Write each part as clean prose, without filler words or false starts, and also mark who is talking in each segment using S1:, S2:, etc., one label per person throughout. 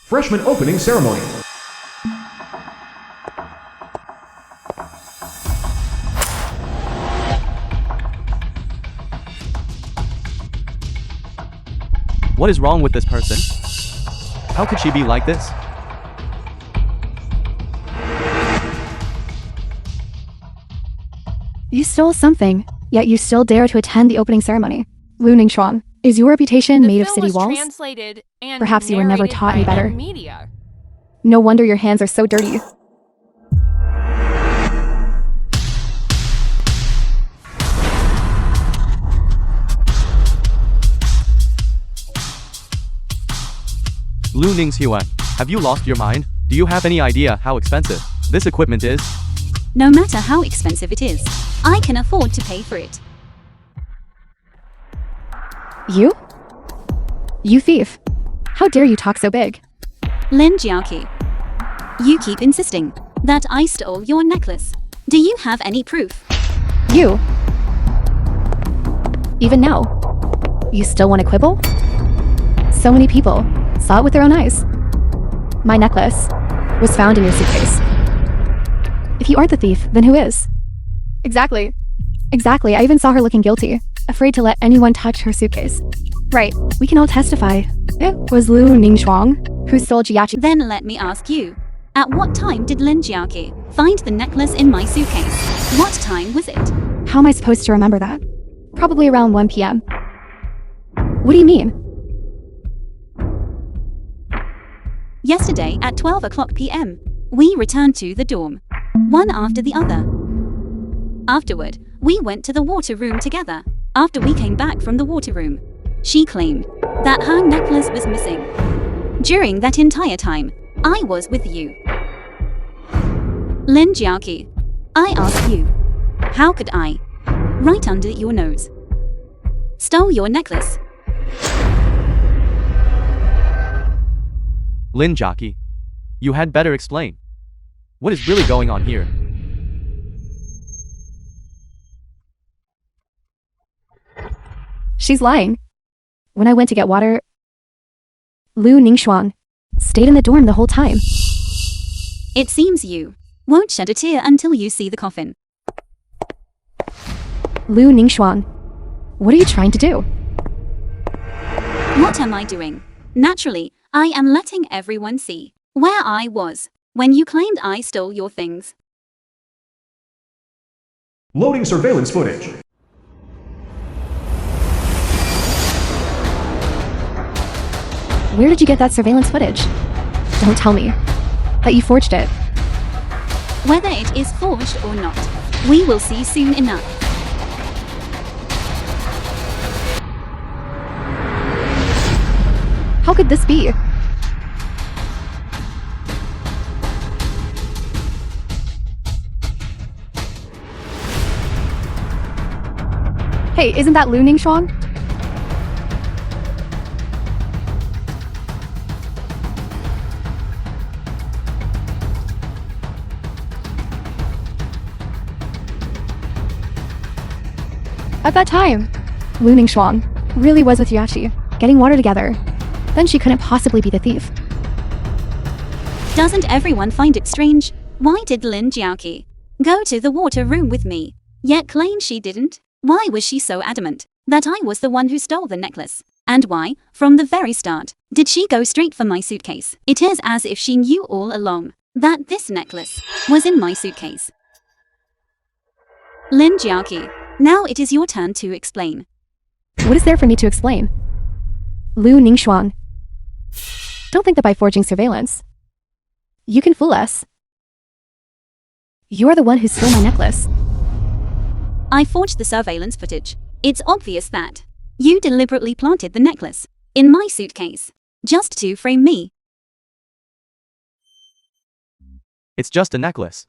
S1: Freshman opening ceremony.
S2: What is wrong with this person? How could she be like this?
S3: You stole something, yet you still dare to attend the opening ceremony. Lu Ningxuan, is your reputation made of city walls? Perhaps you were never taught any better. No wonder your hands are so dirty.
S2: Lu Ningxuan, have you lost your mind? Do you have any idea how expensive this equipment is?
S4: No matter how expensive it is, I can afford to pay for it.
S3: You? You thief. How dare you talk so big?
S4: Lin Jiaqi, you keep insisting that I stole your necklace. Do you have any proof?
S3: You? Even now? You still want to quibble? So many people saw it with their own eyes. My necklace was found in your suitcase. If you aren't the thief, then who is? Exactly. Exactly, I even saw her looking guilty, afraid to let anyone touch her suitcase. Right, we can all testify. It was Lu Ningxuan who stole Jiaqi.
S4: Then let me ask you, at what time did Lin Jiaqi find the necklace in my suitcase? What time was it?
S3: How am I supposed to remember that? Probably around 1 p.m. What do you mean?
S4: Yesterday at 12 o'clock p.m., we returned to the dorm, one after the other. Afterward, we went to the water room together. After we came back from the water room, she claimed that her necklace was missing. During that entire time, I was with you. Lin Jiaqi, I ask you, how could I, right under your nose, stole your necklace?
S2: Lin Jiaqi, you had better explain. What is really going on here?
S3: She's lying. When I went to get water, Lu Ningxuan stayed in the dorm the whole time.
S4: It seems you won't shed a tear until you see the coffin.
S3: Lu Ningxuan, what are you trying to do?
S4: What am I doing? Naturally, I am letting everyone see where I was when you claimed I stole your things.
S1: Loading surveillance footage.
S3: Where did you get that surveillance footage? Don't tell me that you forged it.
S4: Whether it is forged or not, we will see soon enough.
S3: How could this be? Hey, isn't that Lu Ningxuan? At that time, Lu Ningxuan really was with Jiaqi, getting water together. Then she couldn't possibly be the thief.
S4: Doesn't everyone find it strange? Why did Lin Jiaqi go to the water room with me, yet claim she didn't? Why was she so adamant that I was the one who stole the necklace? And why, from the very start, did she go straight for my suitcase? It is as if she knew all along that this necklace was in my suitcase. Lin Jiaqi, now it is your turn to explain.
S3: What is there for me to explain? Lu Ningxuan, don't think that by forging surveillance, you can fool us. You're the one who stole my necklace.
S4: I forged the surveillance footage. It's obvious that you deliberately planted the necklace in my suitcase, just to frame me.
S2: It's just a necklace.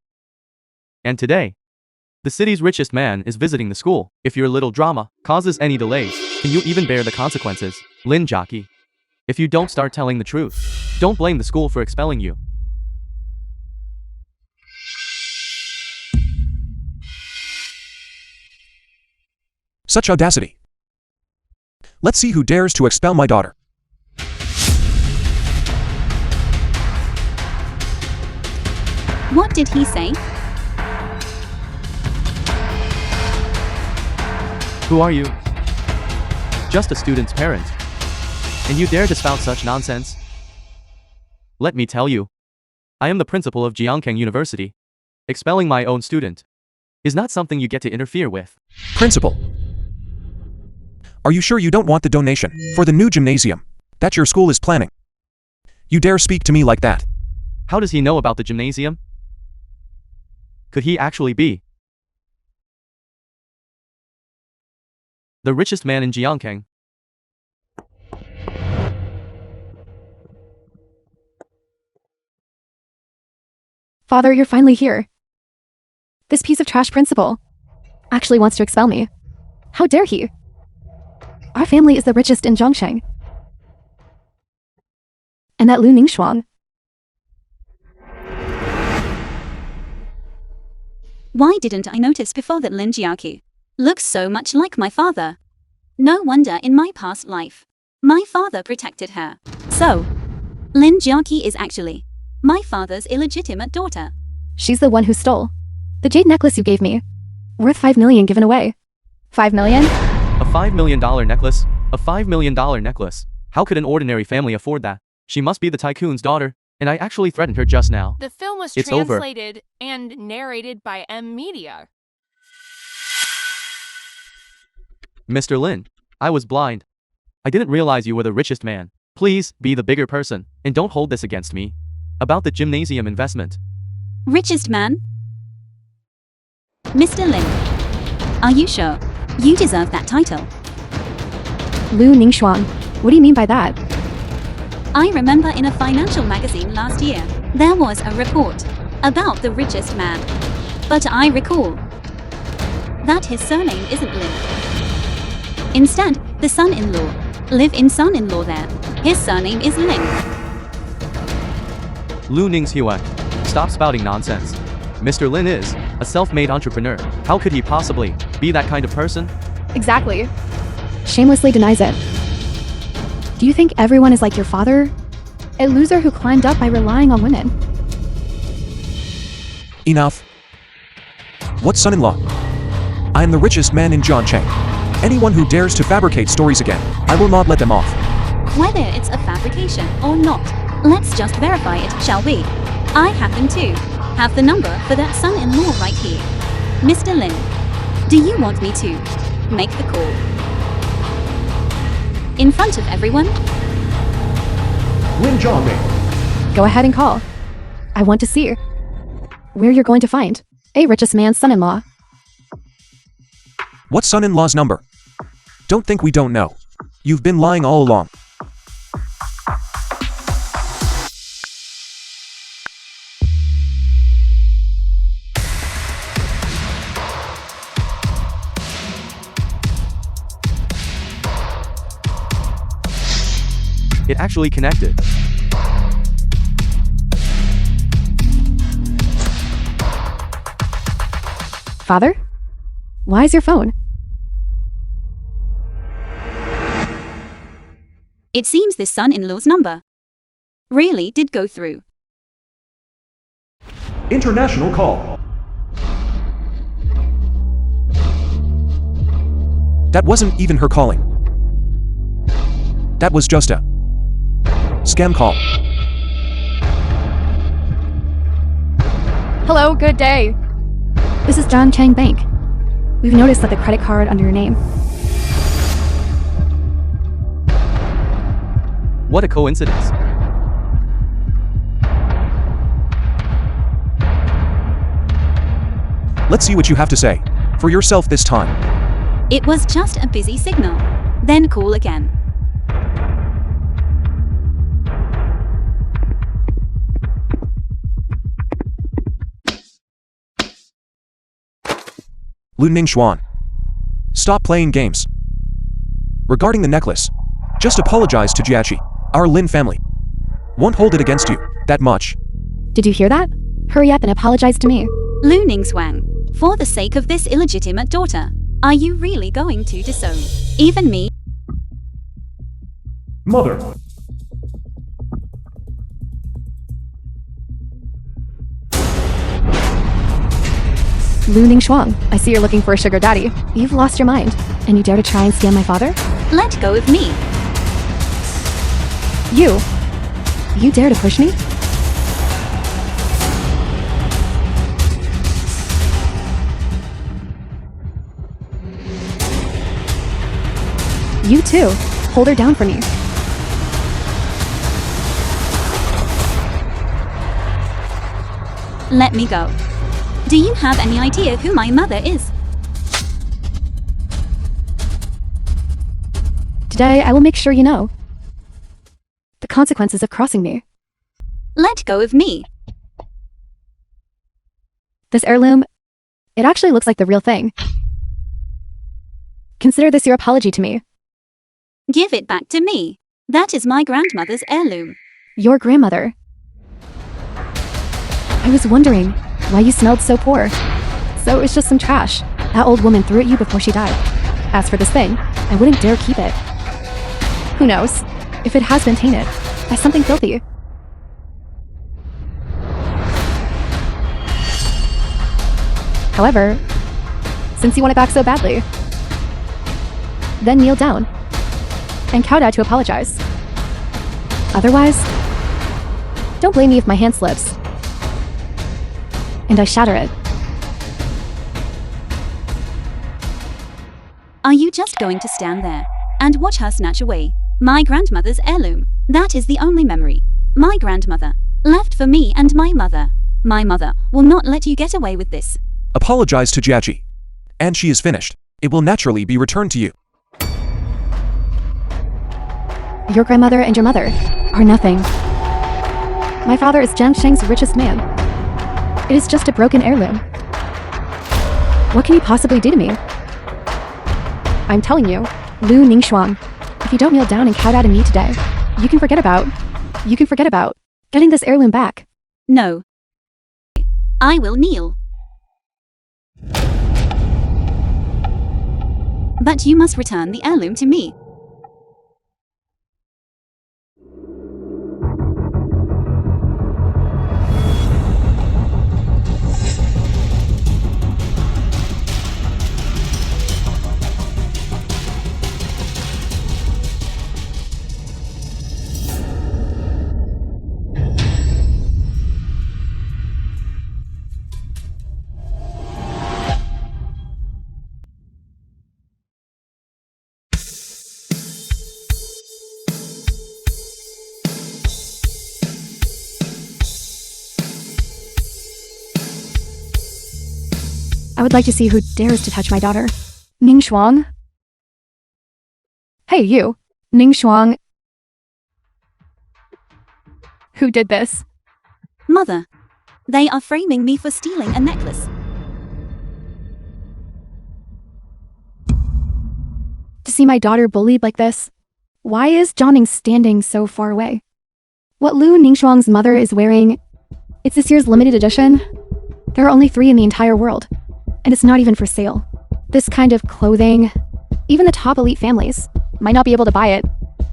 S2: And today, the city's richest man is visiting the school. If your little drama causes any delays, can you even bear the consequences? Lin Jiaqi, if you don't start telling the truth, don't blame the school for expelling you.
S1: Such audacity. Let's see who dares to expel my daughter.
S4: What did he say?
S2: Who are you? Just a student's parent. And you dare to spout such nonsense? Let me tell you. I am the principal of Jiangkang University. Expelling my own student is not something you get to interfere with.
S1: Principal. Are you sure you don't want the donation for the new gymnasium that your school is planning? You dare speak to me like that?
S2: How does he know about the gymnasium? Could he actually be the richest man in Jiangkang?
S3: Father, you're finally here. This piece of trash principal actually wants to expel me. How dare he? Our family is the richest in Zhongsheng. And that Lu Ningxuan.
S4: Why didn't I notice before that Lin Jiaqi looks so much like my father? No wonder in my past life, my father protected her. So, Lin Jiaqi is actually my father's illegitimate daughter.
S3: She's the one who stole the jade necklace you gave me, worth 5 million given away. 5 million?
S2: A $5 million necklace? A $5 million necklace? How could an ordinary family afford that? She must be the tycoon's daughter, and I actually threatened her just now.
S5: The film was
S2: It's over.
S5: translated and narrated by M Media.
S2: Mr. Lin, I was blind. I didn't realize you were the richest man. Please, be the bigger person, and don't hold this against me. About the gymnasium investment.
S4: Richest man? Mr. Lin, are you sure you deserve that title?
S3: Lu Ningxuan. What do you mean by that?
S4: I remember in a financial magazine last year, there was a report about the richest man. But I recall that his surname isn't Lin. Instead, the son-in-law live in son-in-law there. His surname is Ling.
S2: Lu Ningxuan. Stop spouting nonsense. Mr. Lin is a self-made entrepreneur. How could he possibly be that kind of person?
S3: Exactly. Shamelessly denies it. Do you think everyone is like your father? A loser who climbed up by relying on women.
S1: Enough. What son-in-law? I am the richest man in Zhongsheng. Anyone who dares to fabricate stories again, I will not let them off.
S4: Whether it's a fabrication or not, let's just verify it, shall we? I happen to have the number for that son-in-law right here. Mr. Lin, do you want me to make the call? In front of everyone?
S1: Lin Jiangming.
S3: Go ahead and call. I want to see where you're going to find a richest man's son-in-law.
S1: What son-in-law's number? Don't think we don't know. You've been lying all along.
S2: It actually connected.
S3: Father? Why is your phone?
S4: It seems this son-in-law's number really did go through.
S1: International call. That wasn't even her calling. That was just a scam call.
S3: Hello, good day. This is Zhongcheng Bank. We've noticed that the credit card under your name.
S2: What a coincidence.
S1: Let's see what you have to say for yourself this time.
S4: It was just a busy signal. Then call again.
S1: Lu Ningxuan. Stop playing games. Regarding the necklace, just apologize to Jiachi. Our Lin family won't hold it against you that much.
S3: Did you hear that? Hurry up and apologize to me.
S4: Lu Ningxuan, for the sake of this illegitimate daughter, are you really going to disown even me?
S1: Mother.
S3: Lu Ningshuang, I see you're looking for a sugar daddy. You've lost your mind, and you dare to try and scam my father?
S4: Let go of me.
S3: You dare to push me? You too. Hold her down for me.
S4: Let me go. Do you have any idea who my mother is?
S3: Today, I will make sure you know the consequences of crossing me.
S4: Let go of me.
S3: This heirloom, it actually looks like the real thing. Consider this your apology to me.
S4: Give it back to me. That is my grandmother's heirloom.
S3: Your grandmother. I was wondering why you smelled so poor. So it was just some trash that old woman threw at you before she died. As for this thing, I wouldn't dare keep it. Who knows if it has been tainted by something filthy. However, since you want it back so badly, then kneel down and cow down to apologize. Otherwise, don't blame me if my hand slips and I shatter it.
S4: Are you just going to stand there and watch her snatch away my grandmother's heirloom? That is the only memory my grandmother left for me and my mother. My mother will not let you get away with this.
S1: Apologize to Jiachi. And she is finished. It will naturally be returned to you.
S3: Your grandmother and your mother are nothing. My father is Jiangsheng's richest man. It is just a broken heirloom. What can you possibly do to me? I'm telling you, Lu Ningshuang, if you don't kneel down and cow down to me today, you can forget about getting this heirloom back.
S4: No. I will kneel. But you must return the heirloom to me.
S3: I would like to see who dares to touch my daughter. Ningshuang? Hey, you. Ningshuang. Who did this?
S4: Mother, they are framing me for stealing a necklace.
S3: To see my daughter bullied like this? Why is Jianing standing so far away? What Lu Ningshuang's mother is wearing, it's this year's limited edition. There are only 3 in the entire world. And it's not even for sale. This kind of clothing, even the top elite families might not be able to buy it.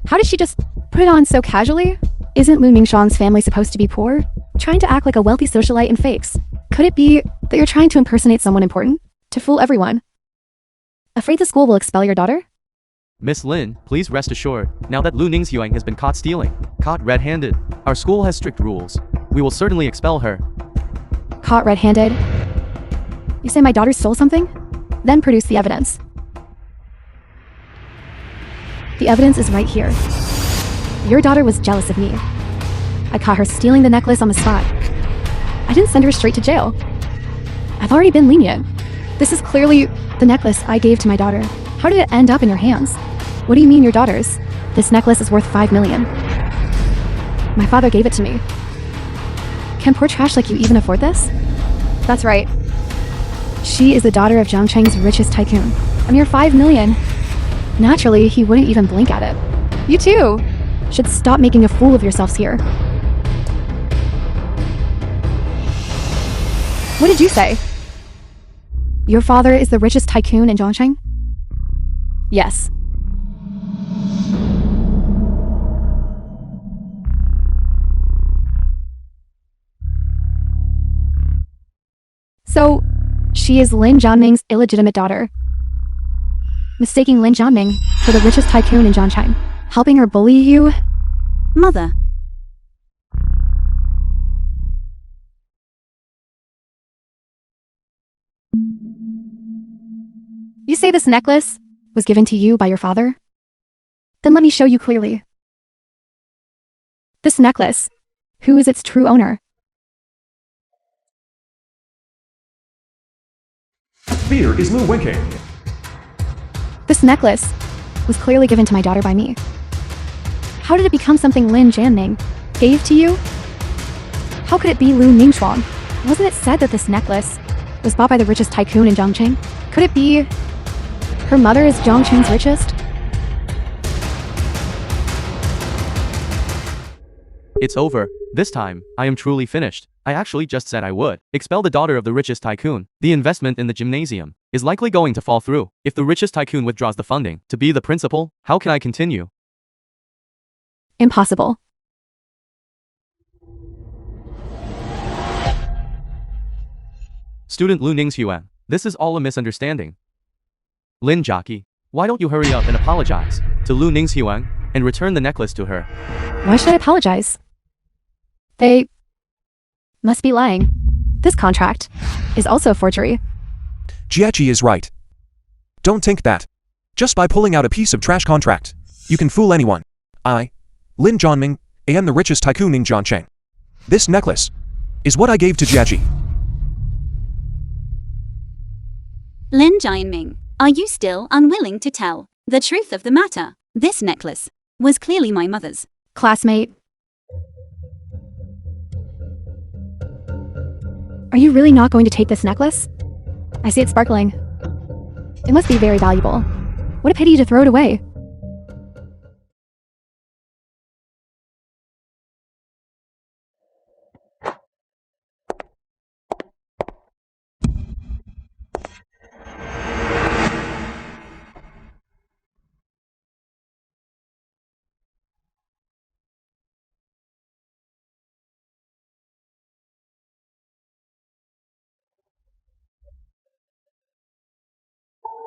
S3: How did she just put it on so casually? Isn't Lu Ningshuang's family supposed to be poor? Trying to act like a wealthy socialite in fakes. Could it be that you're trying to impersonate someone important? To fool everyone? Afraid the school will expel your daughter?
S2: Miss Lin, please rest assured, now that Lu Ningshuang has been caught stealing, caught red-handed, our school has strict rules. We will certainly expel her.
S3: Caught red-handed? You say my daughter stole something? Then produce the evidence. The evidence is right here. Your daughter was jealous of me. I caught her stealing the necklace on the spot. I didn't send her straight to jail. I've already been lenient. This is clearly the necklace I gave to my daughter. How did it end up in your hands? What do you mean your daughter's? This necklace is worth 5 million. My father gave it to me. Can poor trash like you even afford this? That's right. She is the daughter of Jiangsheng's richest tycoon. A mere 5 million. Naturally, he wouldn't even blink at it. You too should stop making a fool of yourselves here. What did you say? Your father is the richest tycoon in Jiangsheng? Yes. So, She is Lin Jianming's illegitimate daughter, mistaking Lin Jianming for the richest tycoon in Zhangcheng, helping her bully you.
S4: Mother.
S3: You say this necklace was given to you by your father? Then let me show you clearly. This necklace, who is its true owner?
S1: Fear is Lu Wenqing.
S3: This necklace was clearly given to my daughter by me. How did it become something Lin Jianming gave to you? How could it be Lu Ningxuang? Wasn't it said that this necklace was bought by the richest tycoon in Zhangcheng? Could it be her mother is Zhangcheng's richest?
S2: It's over. This time, I am truly finished. I actually just said I would expel the daughter of the richest tycoon. The investment in the gymnasium is likely going to fall through. If the richest tycoon withdraws the funding to be the principal, how can I continue?
S3: Impossible.
S2: Student Lu Ningxuan, this is all a misunderstanding. Lin Jiaqi, why don't you hurry up and apologize to Lu Ningxuan and return the necklace to her?
S3: Why should I apologize? They must be lying. This contract is also a forgery.
S1: Jiaqi is right. Don't think that. Just by pulling out a piece of trash contract, you can fool anyone. I, Lin Jianming, am the richest tycoon in Zhangcheng. This necklace is what I gave to Jiaqi.
S4: Lin Jianming, are you still unwilling to tell the truth of the matter? This necklace was clearly my mother's.
S3: Classmate. Are you really not going to take this necklace? I see it sparkling. It must be very valuable. What a pity to throw it away.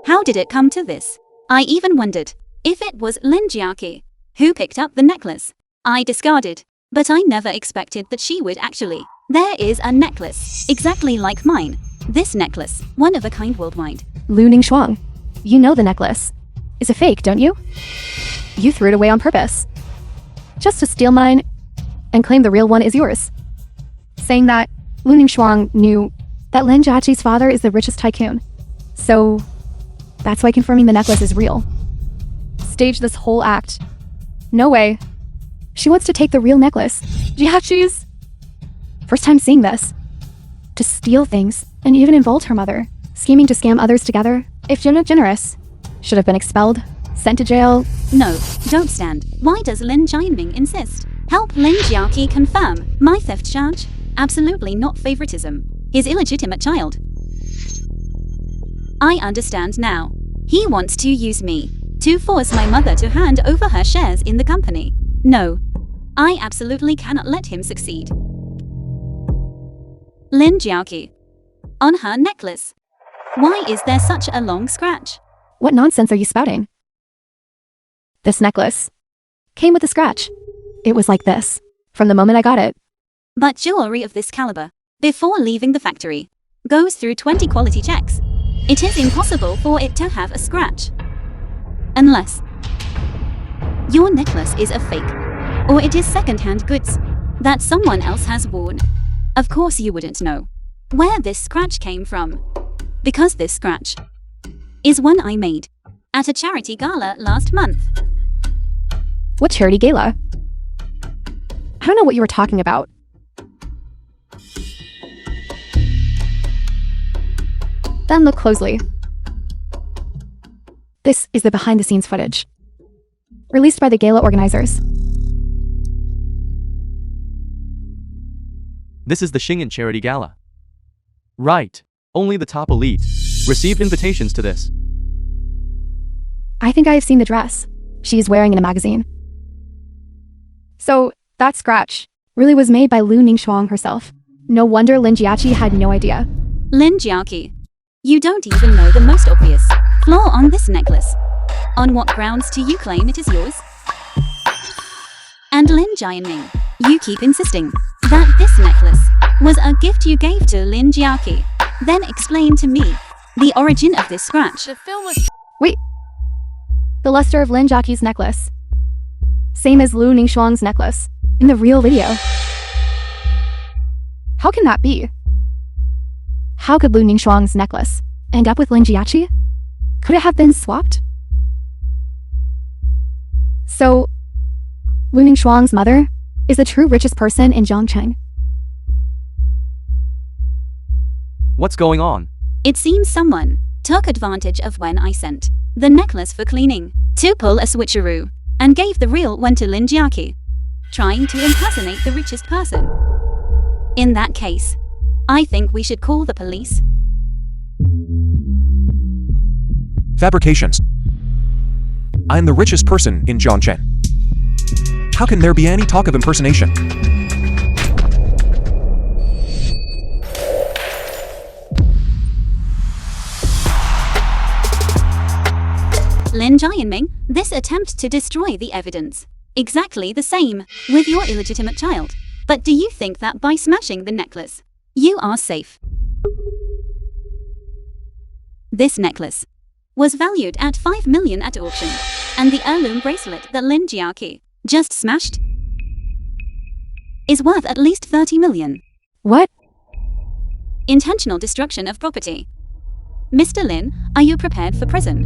S4: How did it come to this? I even wondered if it was Lin Jiaqi who picked up the necklace. I discarded, but I never expected that she would actually. There is a necklace, exactly like mine. This necklace, one of a kind worldwide.
S3: Lu Ningxuang, you know the necklace is a fake, don't you? You threw it away on purpose. Just to steal mine and claim the real one is yours. Saying that Lu Ningxuang knew that Lin Jiaqi's father is the richest tycoon. So that's why confirming the necklace is real. Stage this whole act. No way. She wants to take the real necklace. Jiaqi's. First time seeing this. To steal things and even involve her mother. Scheming to scam others together. If generous, should have been expelled, sent to jail.
S4: No, don't stand. Why does Lin Jianming insist? Help Lin Jiaqi confirm my theft charge? Absolutely not favoritism. His illegitimate child. I understand now. He wants to use me to force my mother to hand over her shares in the company. No, I absolutely cannot let him succeed. Lin Jiaqi. On her necklace. Why is there such a long scratch?
S3: What nonsense are you spouting? This necklace came with a scratch. It was like this from the moment I got it.
S4: But jewelry of this caliber, before leaving the factory, goes through 20 quality checks. It is impossible for it to have a scratch. Unless your necklace is a fake, or it is second-hand goods that someone else has worn. Of course you wouldn't know where this scratch came from, because this scratch is one I made at a charity gala last month.
S3: What charity gala? I don't know what you were talking about. Then look closely. This is the behind-the-scenes footage, released by the gala organizers.
S2: This is the Xing'an Charity Gala. Right. Only the top elite received invitations to this.
S3: I think I have seen the dress she is wearing in a magazine. So, that scratch really was made by Lu Ningxuang herself. No wonder Lin Jiaqi had no idea.
S4: Lin Jiaqi. You don't even know the most obvious flaw on this necklace. On what grounds do you claim it is yours? And Lin Jianming, you keep insisting that this necklace was a gift you gave to Lin Jiaqi. Then explain to me the origin of this scratch.
S5: The film was
S3: Wait. The luster of Lin Jiaqi's necklace. Same as Lu Ningxuang's necklace in the real video. How can that be? How could Lu Ningxuang's necklace end up with Lin Jiaqi? Could it have been swapped? So, Lu Ningxuang's mother is the true richest person in Zhongcheng.
S2: What's going on?
S4: It seems someone took advantage of when I sent the necklace for cleaning to pull a switcheroo and gave the real one to Lin Jiaqi, trying to impersonate the richest person. In that case, I think we should call the police.
S1: Fabrications. I'm the richest person in Zhongcheng. How can there be any talk of impersonation?
S4: Lin Jianming, this attempt to destroy the evidence. Exactly the same with your illegitimate child. But do you think that by smashing the necklace, you are safe? This necklace was valued at 5 million at auction, and the heirloom bracelet that Lin Jiaqi just smashed is worth at least 30 million.
S3: What?
S4: Intentional destruction of property. Mr. Lin, are you prepared for prison?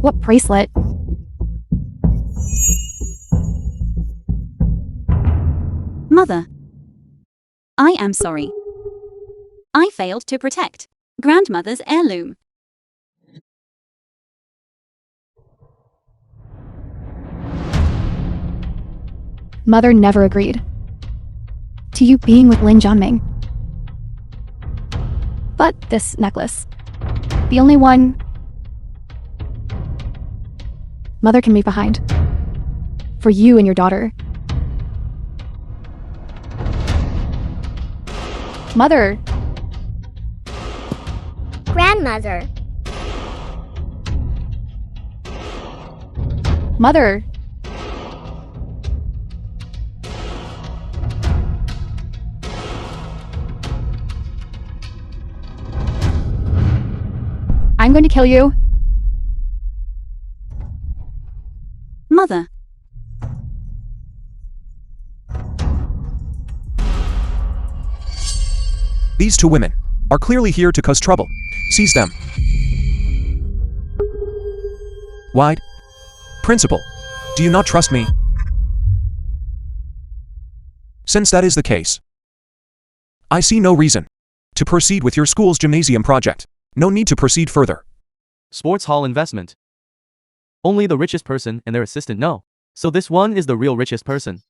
S3: What bracelet?
S4: Mother, I am sorry. I failed to protect grandmother's heirloom.
S3: Mother never agreed to you being with Lin Jianming. But this necklace, the only one Mother can leave behind for you and your daughter. Mother.
S6: Grandmother.
S3: Mother. I'm going to kill you.
S4: Mother.
S1: These two women are clearly here to cause trouble. Seize them. Why? Principal, do you not trust me? Since that is the case, I see no reason to proceed with your school's gymnasium project. No need to proceed further.
S2: Sports hall investment. Only the richest person and their assistant know. So this one is the real richest person.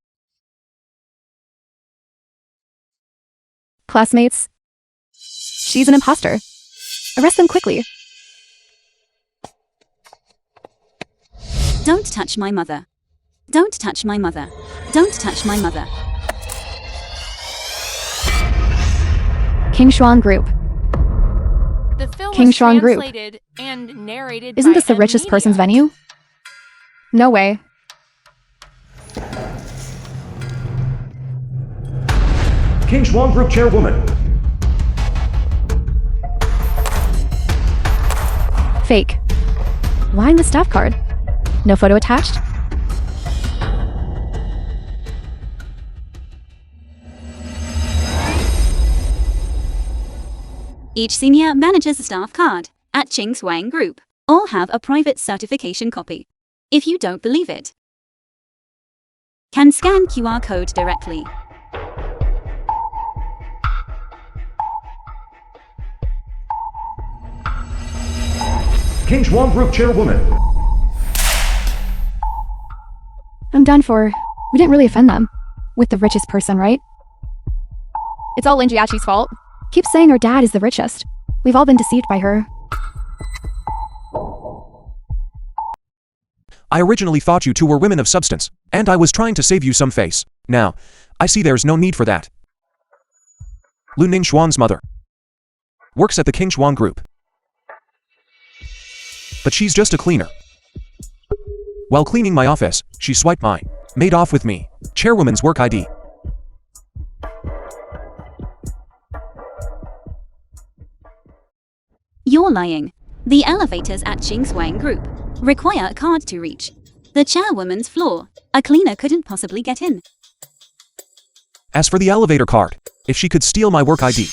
S3: Classmates. She's an imposter. Arrest them quickly.
S4: Don't touch my mother. Don't touch my mother. Don't touch my mother.
S3: King Shuang Group.
S5: the film
S3: King
S5: was
S3: Shuang Group.
S5: translated and narrated
S3: Isn't
S5: by
S3: this the
S5: M
S3: richest
S5: Media.
S3: person's venue? No way.
S1: King Shuang Group Chairwoman.
S3: Fake. Why in the staff card? No photo attached?
S4: Each senior manager's staff card at King Shuang Group all have a private certification copy. If you don't believe it, can scan QR code directly.
S1: King Shuang Group Chairwoman.
S3: I'm done for. We didn't really offend them. With the richest person, right? It's all Lin Jiaqi's fault. Keep saying her dad is the richest. We've all been deceived by her.
S1: I originally thought you two were women of substance, and I was trying to save you some face. Now, I see there's no need for that. Lu Ningxuan's mother works at the King Xuan Group. But she's just a cleaner. While cleaning my office, she swiped my made off with me chairwoman's work ID.
S4: You're lying. The elevators at Qingshuang Group require a card to reach. The chairwoman's floor, a cleaner couldn't possibly get in.
S1: As for the elevator card, if she could steal my work ID,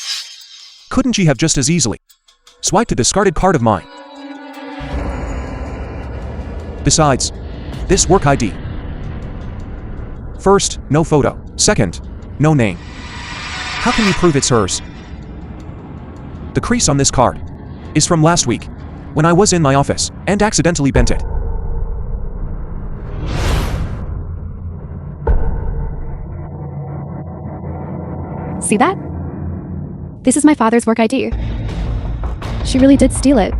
S1: couldn't she have just as easily swiped a discarded card of mine? Besides, this work ID. First, no photo. Second, no name. How can you prove it's hers? The crease on this card is from last week, when I was in my office and accidentally bent it.
S3: See that? This is my father's work ID. She really did steal it.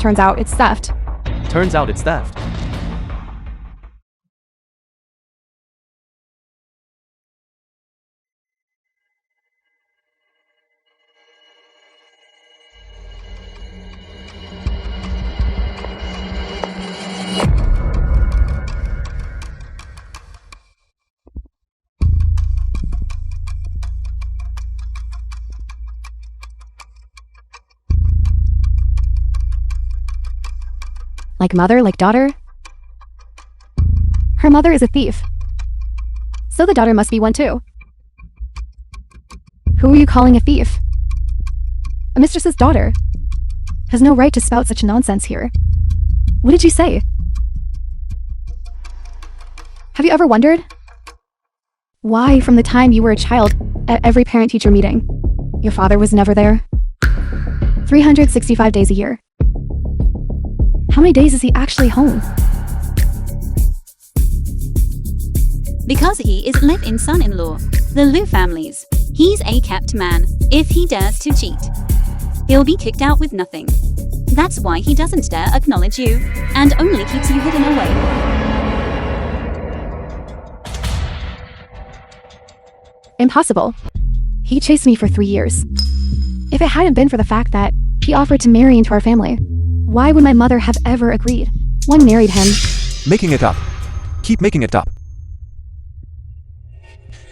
S3: Turns out it's theft.
S2: Turns out it's theft.
S3: Like mother, like daughter? Her mother is a thief. So the daughter must be one too. Who are you calling a thief? A mistress's daughter has no right to spout such nonsense here. What did you say? Have you ever wondered why, from the time you were a child, at every parent-teacher meeting, your father was never there? 365 days a year. How many days is he actually home?
S4: Because he is live-in son-in-law. The Lu families. He's a kept man. If he dares to cheat, he'll be kicked out with nothing. That's why he doesn't dare acknowledge you, and only keeps you hidden away.
S3: Impossible. He chased me for 3 years. If it hadn't been for the fact that he offered to marry into our family, why would my mother have ever agreed? One married him.
S1: Making it up. Keep making it up.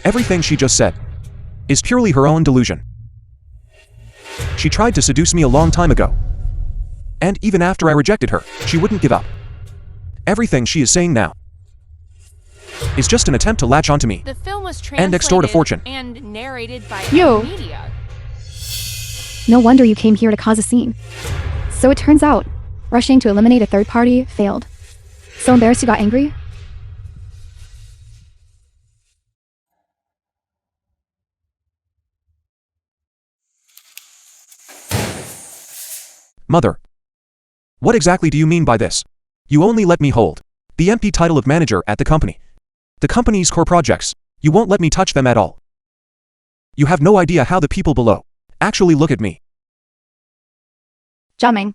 S1: Everything she just said is purely her own delusion. She tried to seduce me a long time ago. And even after I rejected her, she wouldn't give up. Everything she is saying now is just an attempt to latch onto me
S5: The film was
S1: and extort a fortune.
S5: and narrated by
S3: You.
S5: media.
S3: No wonder you came here to cause a scene. So it turns out, rushing to eliminate a third party failed. So embarrassed you got angry?
S1: Mother, what exactly do you mean by this? You only let me hold the empty title of manager at the company. The company's core projects, you won't let me touch them at all. You have no idea how the people below actually look at me.
S3: Jiaming.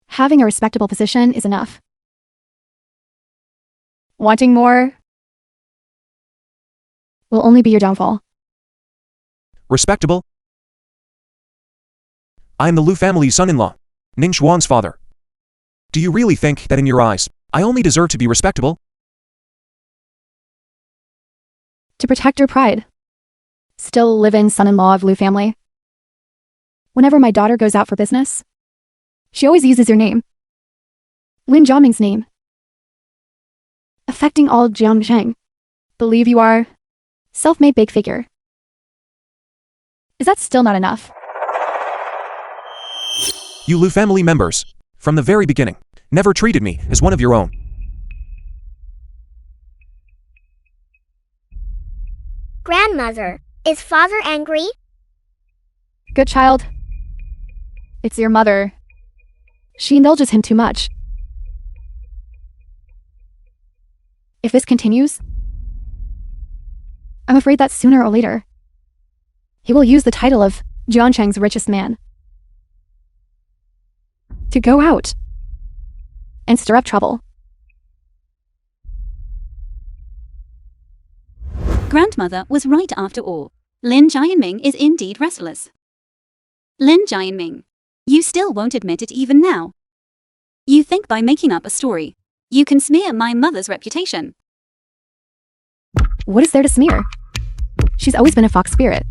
S3: Having a respectable position is enough. Wanting more will only be your downfall.
S1: Respectable? I am the Lu family's son-in-law, Ning Xuan's father. Do you really think that in your eyes, I only deserve to be respectable?
S3: To protect your pride. Still live-in son-in-law of Lu family. Whenever my daughter goes out for business, she always uses your name. Lin Jiaming's name. Affecting all Jiangsheng. Believe you are self-made big figure. Is that still not enough?
S1: You Lu family members, from the very beginning, never treated me as one of your own.
S6: Grandmother, is father angry?
S3: Good child. It's your mother. She indulges him too much. If this continues, I'm afraid that sooner or later, he will use the title of Jiangsheng's richest man to go out and stir up trouble.
S4: Grandmother was right after all. Lin Jianming is indeed restless. Lin Jianming. You still won't admit it even now. You think by making up a story, you can smear my mother's reputation.
S3: What is there to smear? She's always been a fox spirit.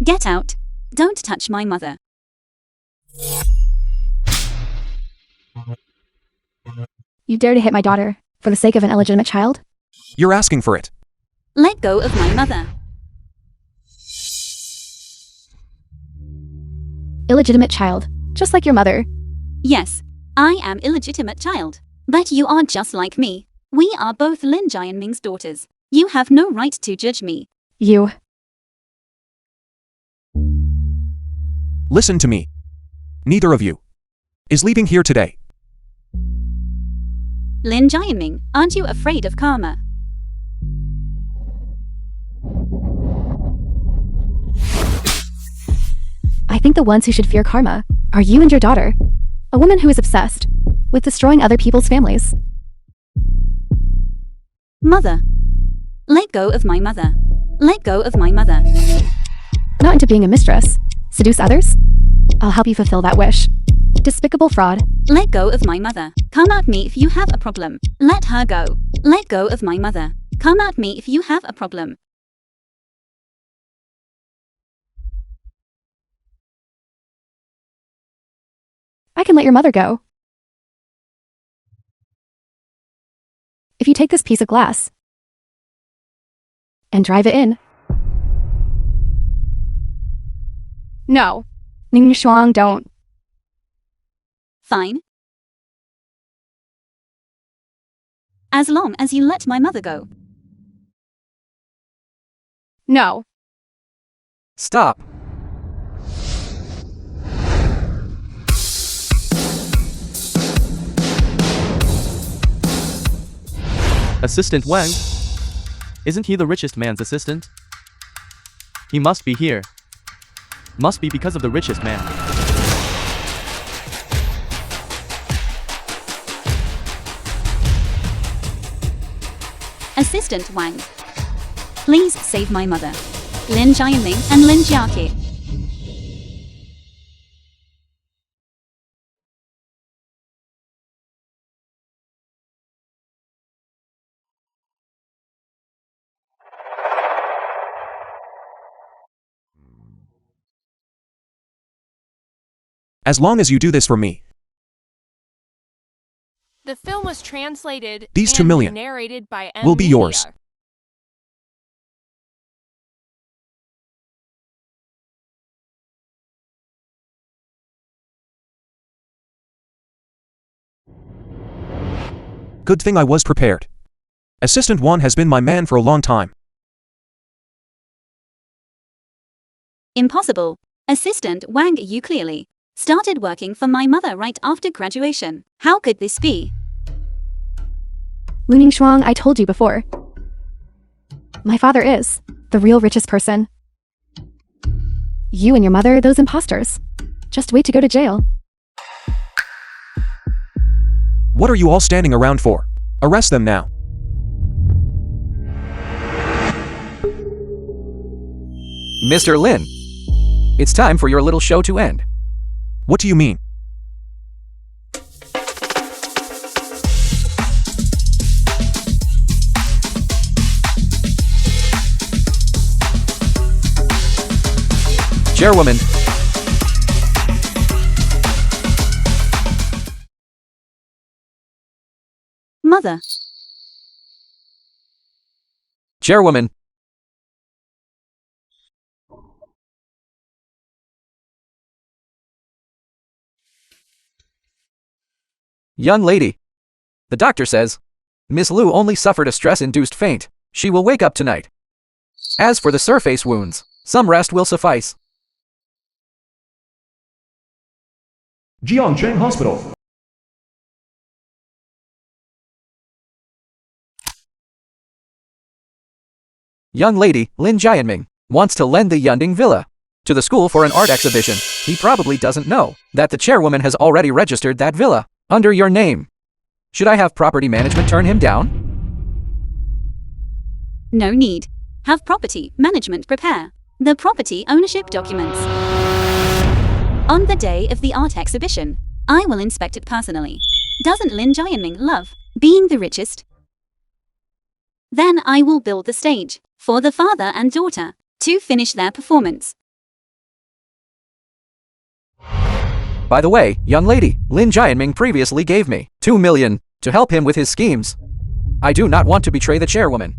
S4: Get out. Don't touch my mother.
S3: You dare to hit my daughter for the sake of an illegitimate child?
S1: You're asking for it.
S4: Let go of my mother.
S3: Illegitimate child, just like your mother.
S4: Yes, I am illegitimate child. But you are just like me. We are both Lin Jianming's daughters. You have no right to judge me.
S3: You.
S1: Listen to me. Neither of you is leaving here today.
S4: Lin Jianming, aren't you afraid of karma?
S3: I think the ones who should fear karma are you and your daughter, a woman who is obsessed with destroying other people's families.
S4: Mother. Let go of my mother. Let go of my mother.
S3: Not into being a mistress. Seduce others? I'll help you fulfill that wish. Despicable fraud.
S4: Let go of my mother. Come at me if you have a problem. Let her go. Let go of my mother. Come at me if you have a problem.
S3: I can let your mother go. If you take this piece of glass and drive it in. No. Ning Shuang, don't.
S4: Fine. As long as you let my mother go.
S3: No.
S7: Stop.
S2: Assistant Wang? Isn't he the richest man's assistant? He must be here. Must be because of the richest man.
S4: Assistant Wang. Please save my mother. Lin Jianming and Lin Jiaqi.
S1: As long as you do this for me,
S5: The film was translated
S1: These
S5: and
S1: 2 million
S5: narrated by
S1: will be yours.
S5: Media.
S1: Good thing I was prepared. Assistant 1 has been my man for a long time.
S4: Impossible. Assistant Wang, you clearly started working for my mother right after graduation. How could this be?
S3: Luning Shuang, I told you before. My father is the real richest person. You and your mother, those imposters. Just wait to go to jail.
S1: What are you all standing around for? Arrest them now.
S7: Mr. Lin, it's time for your little show to end.
S1: What do you mean?
S7: Chairwoman,
S4: Mother.
S7: Chairwoman, young lady. The doctor says Miss Liu only suffered a stress-induced faint. She will wake up tonight. As for the surface wounds, some rest will suffice.
S1: Jiangcheng Hospital.
S7: Young lady, Lin Jianming, wants to lend the Yunding Villa to the school for an art exhibition. He probably doesn't know that the chairwoman has already registered that villa under your name. Should I have property management turn him down?
S4: No need. Have property management prepare the property ownership documents. On the day of the art exhibition, I will inspect it personally. Doesn't Lin Jianming love being the richest? Then I will build the stage for the father and daughter to finish their performance.
S7: By the way, young lady, Lin Jianming previously gave me 2 million to help him with his schemes. I do not want to betray the chairwoman.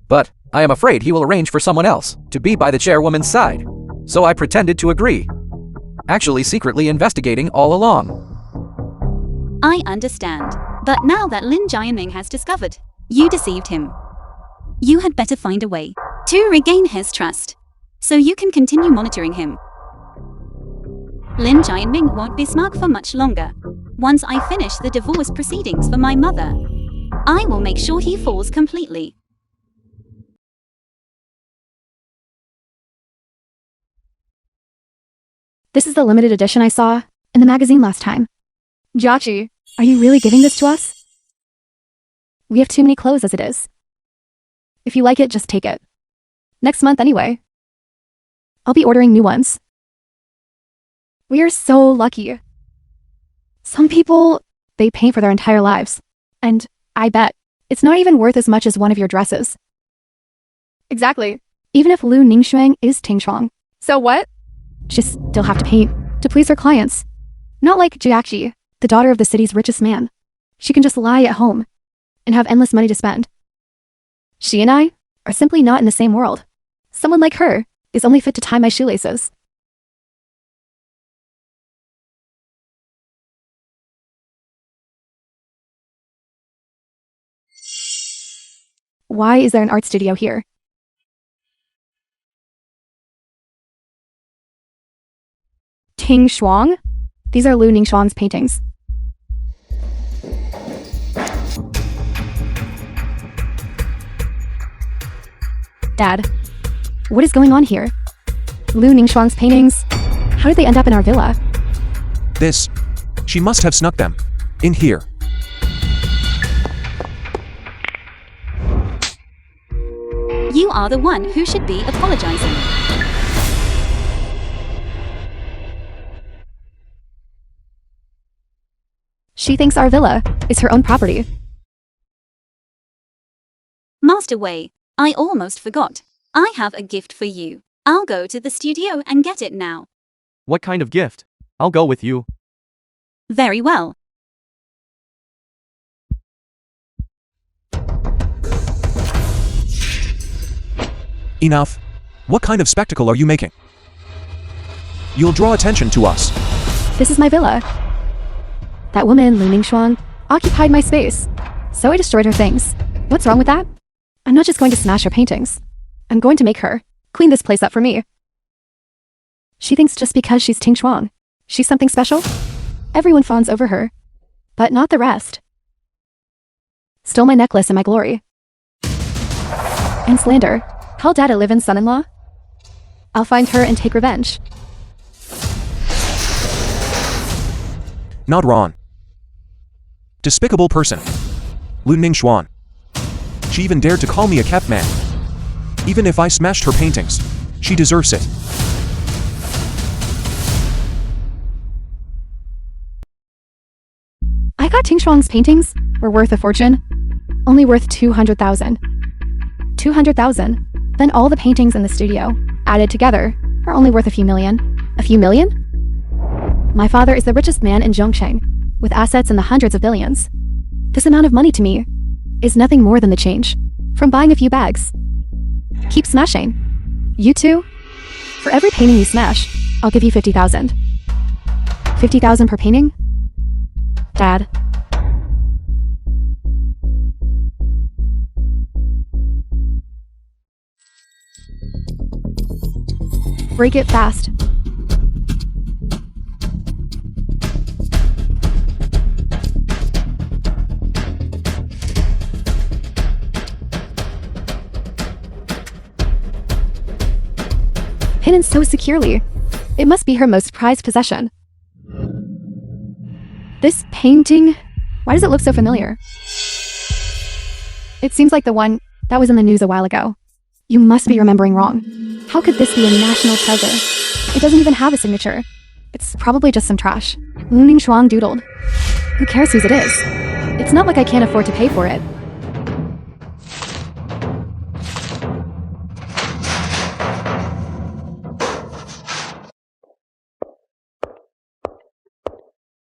S7: But I am afraid he will arrange for someone else to be by the chairwoman's side. So I pretended to agree. Actually secretly investigating all along.
S4: I understand. But now that Lin Jianming has discovered you deceived him, you had better find a way to regain his trust so you can continue monitoring him. Lin Jianming won't be smug for much longer. Once I finish the divorce proceedings for my mother, I will make sure he falls completely.
S3: This is the limited edition I saw in the magazine last time. Jiaqi, are you really giving this to us? We have too many clothes as it is. If you like it, just take it. Next month anyway. I'll be ordering new ones. We are so lucky. Some people, they paint for their entire lives. And I bet it's not even worth as much as one of your dresses. Exactly. Even if Lu Ningxuan is Ting Shuang. So what? Just still have to paint to please her clients. Not like Jiaqi, the daughter of the city's richest man. She can just lie at home and have endless money to spend. She and I are simply not in the same world. Someone like her is only fit to tie my shoelaces. Why is there an art studio here? Ting Shuang? These are Lu Ningxuang's paintings. Dad, what is going on here? Lu Ningxuang's paintings? How did they end up in our villa?
S1: This. She must have snuck them. In here.
S4: You are the one who should be apologizing.
S3: She thinks our villa is her own property.
S4: Master Wei, I almost forgot. I have a gift for you. I'll go to the studio and get it now.
S2: What kind of gift? I'll go with you.
S4: Very well.
S1: Enough. What kind of spectacle are you making? You'll draw attention to us.
S3: This is my villa. That woman, Lu Ningxuang, occupied my space, so I destroyed her things. What's wrong with that? I'm not just going to smash her paintings. I'm going to make her clean this place up for me. She thinks just because she's Ting Shuang, she's something special. Everyone fawns over her, but not the rest. Stole my necklace and my glory. And slander. Call Dad a live-in son-in-law? I'll find her and take revenge.
S1: Not wrong. Despicable person. Lu Ningxuan. She even dared to call me a kept man. Even if I smashed her paintings, she deserves it.
S3: I got Ting Shuang's paintings were worth a fortune. Only worth 200,000. 200,000. Then all the paintings in the studio, added together, are only worth a few million. A few million? My father is the richest man in Zhongcheng, with assets in the hundreds of billions. This amount of money to me is nothing more than the change from buying a few bags. Keep smashing. You too? For every painting you smash, I'll give you 50,000. 50,000 per painting? Dad. Break it fast. Hidden so securely. It must be her most prized possession. This painting, why does it look so familiar? It seems like the one That was in the news a while ago. You must be remembering wrong. How could this be a national treasure? It doesn't even have a signature. It's probably just some trash. Luning Shuang doodled. Who cares whose it is? It's not like I can't afford to pay for it.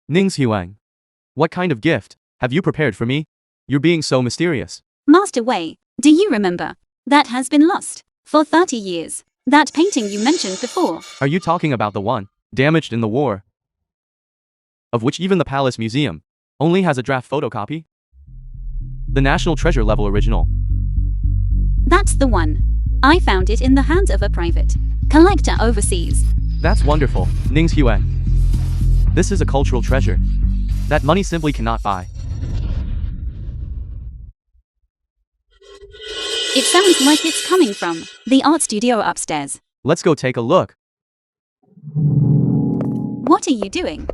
S2: Ning's Huang. What kind of gift have you prepared for me? You're being so mysterious.
S4: Master Wei, do you remember? That has been lost for 30 years. That painting you mentioned before.
S2: Are you talking about the one damaged in the war? Of which even the Palace Museum only has a draft photocopy? The National Treasure level original.
S4: That's the one. I found it in the hands of a private collector overseas.
S2: That's wonderful, Ning's Huang. This is a cultural treasure that money simply cannot buy.
S4: It sounds like it's coming from the art studio upstairs.
S2: Let's go take a look.
S4: What are you doing?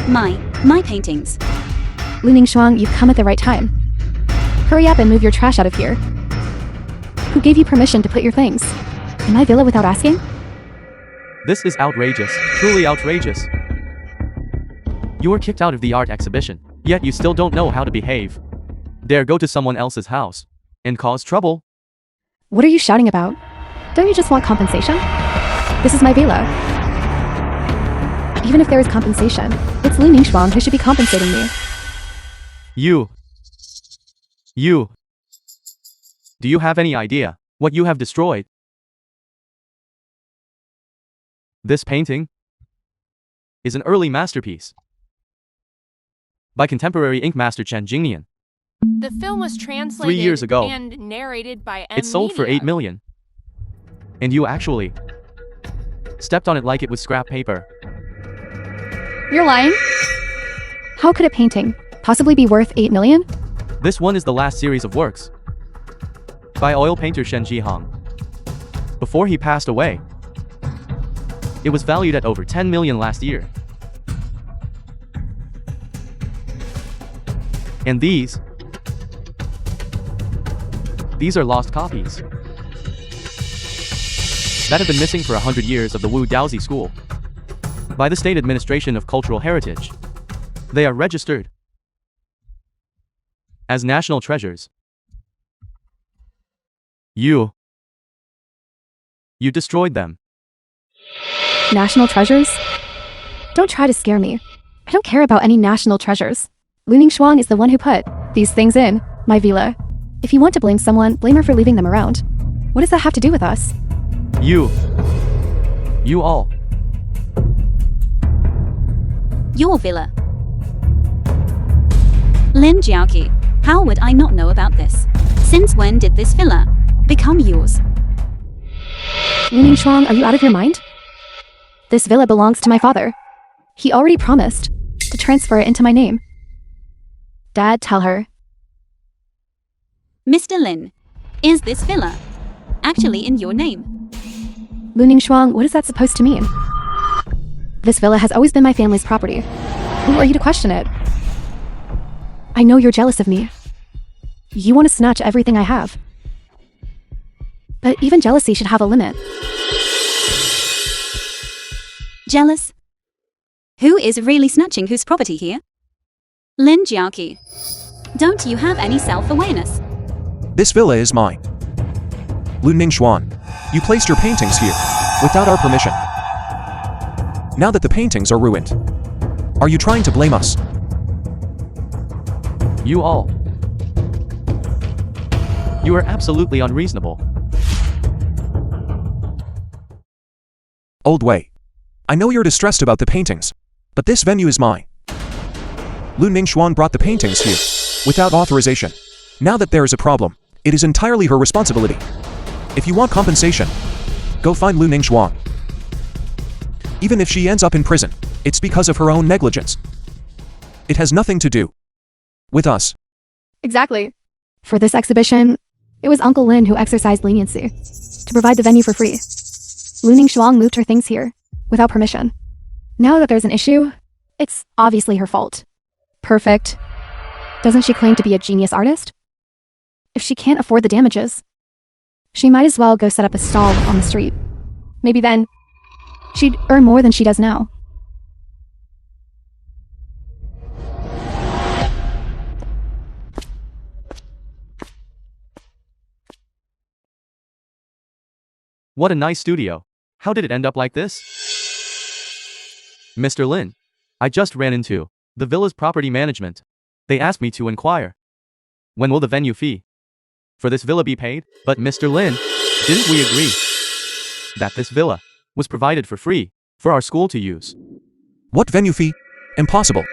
S4: My paintings.
S3: Luning Shuang, you've come at the right time. Hurry up and move your trash out of here. Who gave you permission to put your things in my villa without asking?
S2: This is outrageous, truly outrageous. You were kicked out of the art exhibition, yet you still don't know how to behave. Dare go to someone else's house and cause trouble.
S3: What are you shouting about? Don't you just want compensation? This is my villa. Even if there is compensation, it's Luning Shuang who should be compensating me.
S2: You. Do you have any idea what you have destroyed? This painting is an early masterpiece by contemporary ink master Chen Jingnian.
S5: The film was translated
S2: 3 years ago.
S5: and narrated by
S2: It sold for 8 million. And you actually stepped on it like it was scrap paper.
S3: You're lying? How could a painting possibly be worth 8 million?
S2: This one is the last series of works by oil painter Shen Jihong. Before he passed away, it was valued at over 10 million last year. And these are lost copies that have been missing for 100 years of the Wu Daozi school by the State Administration of Cultural Heritage. They are registered as national treasures. You destroyed them.
S3: National treasures? Don't try to scare me. I don't care about any national treasures. Luning Shuang is the one who put these things in my villa. If you want to blame someone, blame her for leaving them around. What does that have to do with us?
S2: You all.
S4: Your villa. Lin Jiaoqi, how would I not know about this? Since when did this villa become yours?
S3: Luning Shuang, are you out of your mind? This villa belongs to my father. He already promised to transfer it into my name. Dad, tell her.
S4: Mr. Lin, is this villa actually in your name?
S3: Luning Shuang, what is that supposed to mean? This villa has always been my family's property. Who are you to question it? I know you're jealous of me. You want to snatch everything I have. But even jealousy should have a limit.
S4: Jealous? Who is really snatching whose property here? Lin Jiaoqi, don't you have any self-awareness?
S1: This villa is mine. Luning Shuang, you placed your paintings here without our permission. Now that the paintings are ruined, are you trying to blame us?
S2: You all. You are absolutely unreasonable.
S1: Old Wei, I know you're distressed about the paintings, but this venue is mine. Luning Shuang brought the paintings here without authorization. Now that there is a problem, it is entirely her responsibility. If you want compensation, go find Luning Shuang. Even if she ends up in prison, it's because of her own negligence. It has nothing to do with us.
S3: Exactly. For this exhibition, it was Uncle Lin who exercised leniency to provide the venue for free. Luning Shuang moved her things here without permission. Now that there's an issue, it's obviously her fault. Perfect. Doesn't she claim to be a genius artist? If she can't afford the damages, she might as well go set up a stall on the street. Maybe then, she'd earn more than she does now.
S2: What a nice studio. How did it end up like this? Mr. Lin, I just ran into the villa's property management. They asked me to inquire. When will the venue fee for this villa be paid? But Mr. Lin, didn't we agree that this villa was provided for free for our school to use?
S1: What venue fee? Impossible.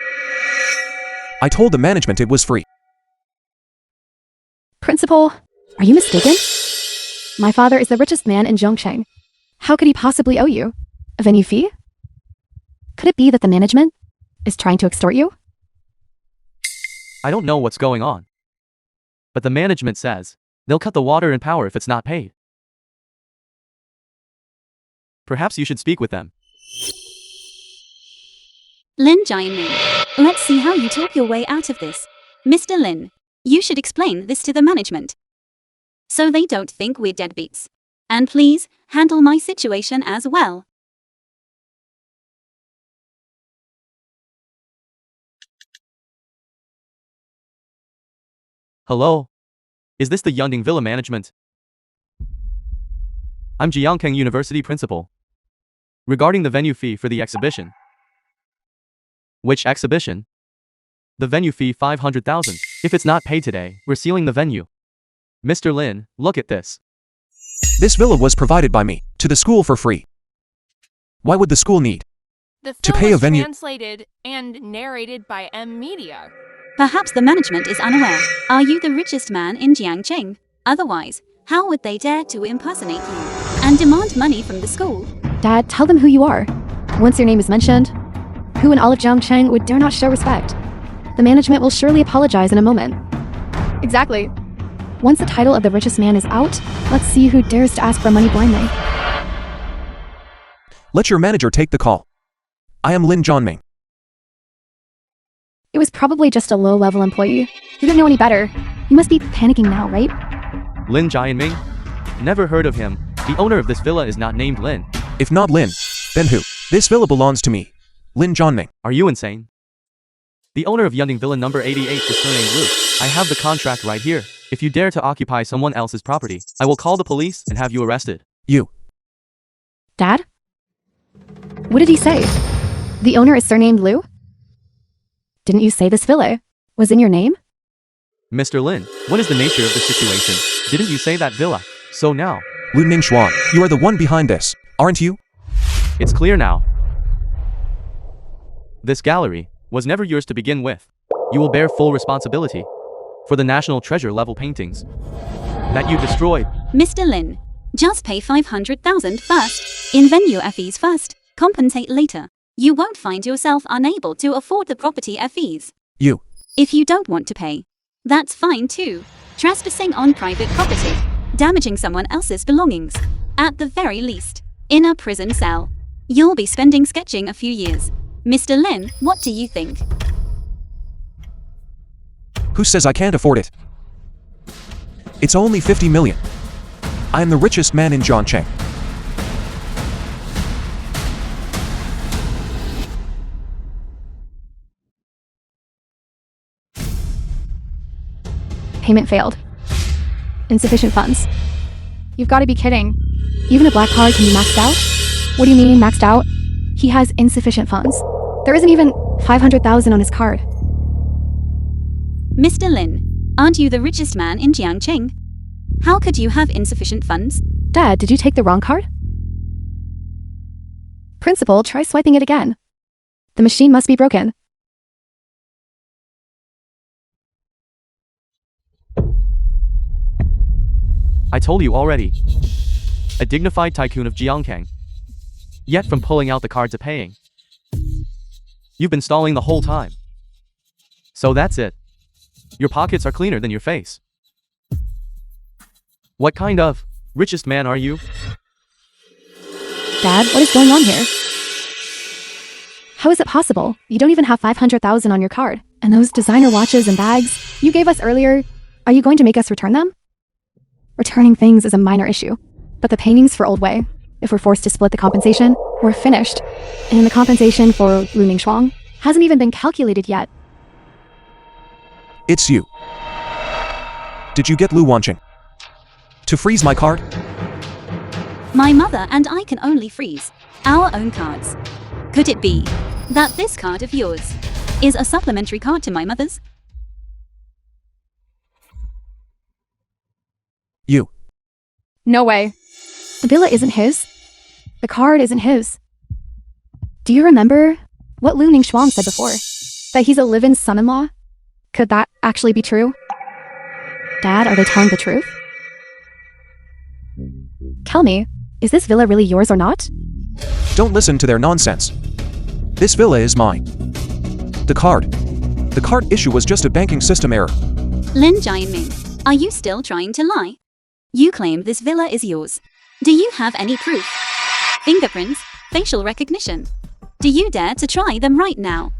S1: I told the management it was free.
S3: Principal, are you mistaken? My father is the richest man in Zhongcheng. How could he possibly owe you a venue fee? Could it be that the management is trying to extort you?
S2: I don't know what's going on. But the management says they'll cut the water and power if it's not paid. Perhaps you should speak with them.
S4: Lin Jianming, let's see how you talk your way out of this. Mr. Lin, you should explain this to the management, so they don't think we're deadbeats. And please, handle my situation as well.
S2: Hello? Is this the Yunding Villa management? I'm Jiangkang University principal. Regarding the venue fee for the exhibition. Which exhibition? The venue fee 500,000. If it's not paid today, we're sealing the venue. Mr. Lin, look at this.
S1: This villa was provided by me to the school for free. Why would the school need
S5: The
S1: to
S5: film
S1: pay a
S5: was
S1: venue?
S5: translated and narrated by M Media.
S4: Perhaps the management is unaware. Are you the richest man in Jiangcheng? Otherwise, how would they dare to impersonate you and demand money from the school?
S3: Dad, tell them who you are. Once your name is mentioned, who in all of Zhongcheng would dare not show respect? The management will surely apologize in a moment. Exactly. Once the title of the richest man is out, let's see who dares to ask for money blindly.
S1: Let your manager take the call. I am Lin Jianming.
S3: It was probably just a low-level employee. You don't know any better. You must be panicking now, right?
S2: Lin Jianming? Never heard of him. The owner of this villa is not named Lin.
S1: If not Lin, then who? This villa belongs to me, Lin Jianming.
S2: Are you insane? The owner of Yunding Villa number 88 is surnamed Lu. I have the contract right here. If you dare to occupy someone else's property, I will call the police and have you arrested.
S1: You.
S3: Dad? What did he say? The owner is surnamed Lu? Didn't you say this villa was in your name?
S2: Mr. Lin, what is the nature of the situation? Didn't you say that villa? So now,
S1: Lu Ningxuan, you are the one behind this, aren't you?
S2: it's clear now. This gallery was never yours to begin with. You will bear full responsibility for the national treasure level paintings that you destroyed.
S4: Mr. Lin, just pay 500,000 first. In venue fees first, compensate later. You won't find yourself unable to afford the property fees.
S1: You.
S4: If you don't want to pay, that's fine too. Trespassing on private property, damaging someone else's belongings. At the very least, in a prison cell. You'll be spending sketching a few years. Mr. Lin, what do you think?
S1: Who says I can't afford it? It's only 50 million. I am the richest man in Zhongcheng.
S3: Payment failed. Insufficient funds. You've got to be kidding. Even a black card can be maxed out? What do you mean, maxed out? He has insufficient funds. There isn't even 500,000 on his card.
S4: Mr. Lin, aren't you the richest man in Jiangcheng? How could you have insufficient funds?
S3: Dad, did you take the wrong card? Principal, try swiping it again. The machine must be broken.
S2: I told you already. A dignified tycoon of Jiangkang. Yet from pulling out the card to paying. You've been stalling the whole time. So that's it. Your pockets are cleaner than your face. What kind of richest man are you?
S3: Dad, what is going on here? How is it possible? You don't even have 500,000 on your card, And those designer watches and bags you gave us earlier, are you going to make us return them? Returning things is a minor issue, but the paintings for Old Way, if we're forced to split the compensation, we're finished. And the compensation for Lu Ningshuang hasn't even been calculated yet.
S1: It's you. Did you get Lu Wanqing to freeze my card?
S4: My mother and I can only freeze our own cards. Could it be that this card of yours is a supplementary card to my mother's?
S1: You.
S3: No way. The villa isn't his. The card isn't his. Do you remember what Lu Ningshuang said before? That he's a live-in son-in-law? Could that actually be true? Dad, are they telling the truth? Tell me, is this villa really yours or not?
S1: Don't listen to their nonsense. This villa is mine. The card issue was just a banking system error.
S4: Lin Jianming, are you still trying to lie? You claim this villa is yours. Do you have any proof? Fingerprints, facial recognition. Do you dare to try them right now?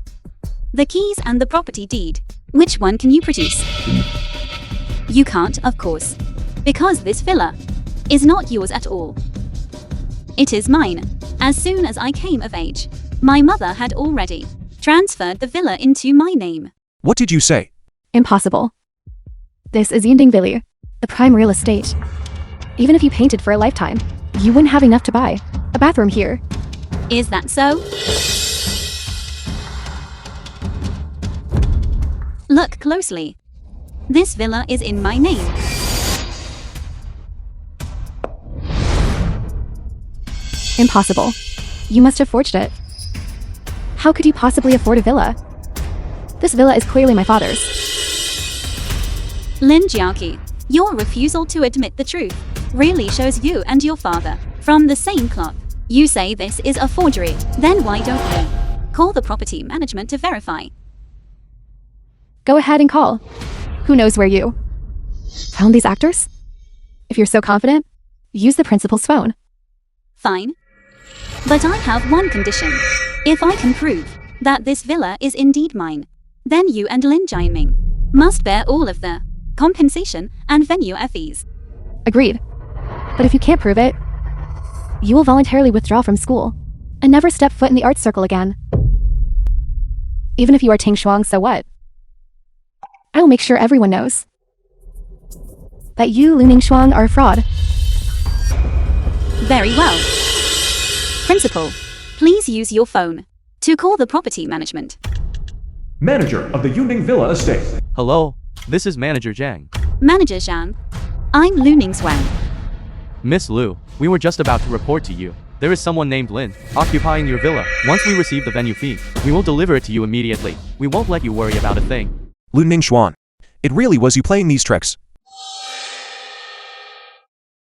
S4: The keys and the property deed. Which one can you produce? You can't, of course. Because this villa is not yours at all. It is mine. As soon as I came of age, my mother had already transferred the villa into my name.
S1: What did you say?
S3: Impossible. This is Yinding Villa, the prime real estate. Even if you painted for a lifetime, you wouldn't have enough to buy a bathroom here.
S4: Is that so? Look closely. This villa is in my name.
S3: Impossible. You must have forged it. How could you possibly afford a villa? This villa is clearly my father's.
S4: Lin Jiaqi, your refusal to admit the truth really shows you and your father from the same cloth. You say this is a forgery, then why don't you call the property management to verify?
S3: Go ahead and call. Who knows where you found these actors? If you're so confident, use the principal's phone.
S4: Fine. But I have one condition. If I can prove that this villa is indeed mine, then you and Lin Jianming must bear all of the compensation and venue fees.
S3: Agreed. But if you can't prove it, you will voluntarily withdraw from school and never step foot in the art circle again. Even if you are Ting Shuang, so what? I will make sure everyone knows that you, Lu Ningshuang, are a fraud.
S4: Very well. Principal, please use your phone to call the property management.
S1: Manager of the Yunding Villa Estate.
S2: Hello, this is Manager Zhang.
S4: Manager Zhang, I'm Lu Ningshuang.
S2: Miss Lu, we were just about to report to you. There is someone named Lin occupying your villa. Once we receive the venue fee, we will deliver it to you immediately. We won't let you worry about a thing.
S1: Lu Ningshuang. It really was you playing these tricks.